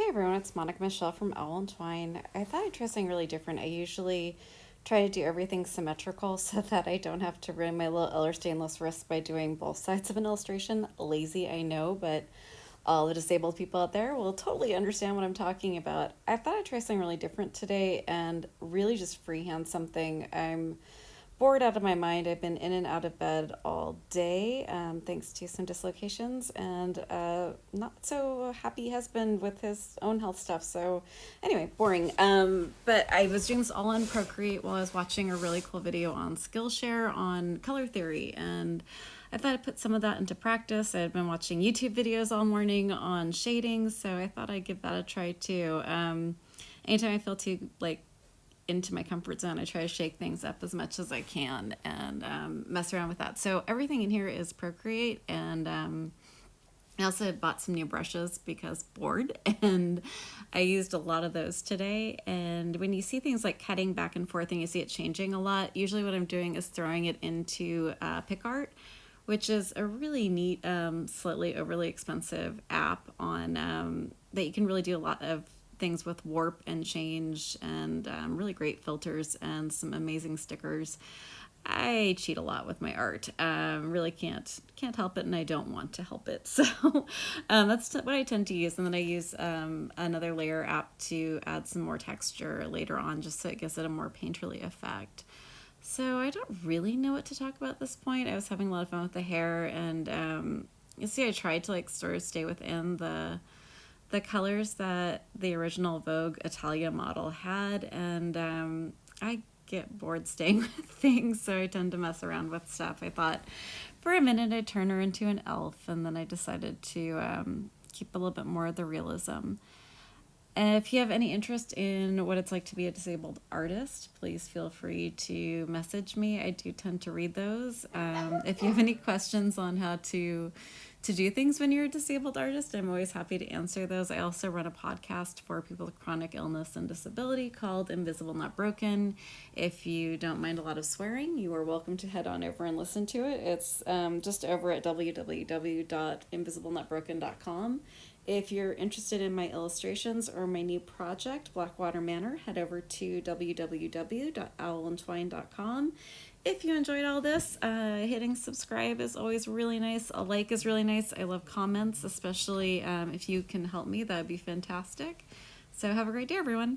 everyone, it's Monica Michelle from Owl and Twine. I thought I'd try something really different. I usually try to do everything symmetrical so that I don't have to ruin my little Eller stainless wrist by doing both sides of an illustration. Lazy, I know, but all the disabled people out there will totally understand what I'm talking about. I thought I'd try something really different today and really just freehand something. I'm bored out of my mind. I've been in and out of bed all day, thanks to some dislocations, and not so happy husband with his own health stuff. So, anyway, boring. But I was doing this all on Procreate while I was watching a really cool video on Skillshare on color theory, and I thought I'd put some of that into practice. I had been watching YouTube videos all morning on shading, so I thought I'd give that a try too. Anytime I feel too into my comfort zone, I try to shake things up as much as I can and mess around with that. So everything in here is Procreate, and I also bought some new brushes because bored, and I used a lot of those today. And when you see things like cutting back and forth and you see it changing a lot, usually what I'm doing is throwing it into PicArt, which is a really neat, slightly overly expensive app on that you can really do a lot of things with warp and change, and really great filters and some amazing stickers. I cheat a lot with my art. Really can't help it, and I don't want to help it. So that's what I tend to use. And then I use another layer app to add some more texture later on, just so it gives it a more painterly effect. So I don't really know what to talk about at this point. I was having a lot of fun with the hair, and you see I tried to sort of stay within the colors that the original Vogue Italia model had, and I get bored staying with things, so I tend to mess around with stuff. I thought for a minute I'd turn her into an elf, and then I decided to keep a little bit more of the realism. If you have any interest in what it's like to be a disabled artist, please feel free to message me. I do tend to read those. If you have any questions on how to do things when you're a disabled artist, I'm always happy to answer those. I also run a podcast for people with chronic illness and disability called Invisible Not Broken. If you don't mind a lot of swearing, you are welcome to head on over and listen to it. It's just over at www.invisiblenotbroken.com. If you're interested in my illustrations or my new project, Blackwater Manor, head over to www.owlandtwine.com. If you enjoyed all this, hitting subscribe is always really nice. A like is really nice. I love comments, especially if you can help me. That would be fantastic. So have a great day, everyone.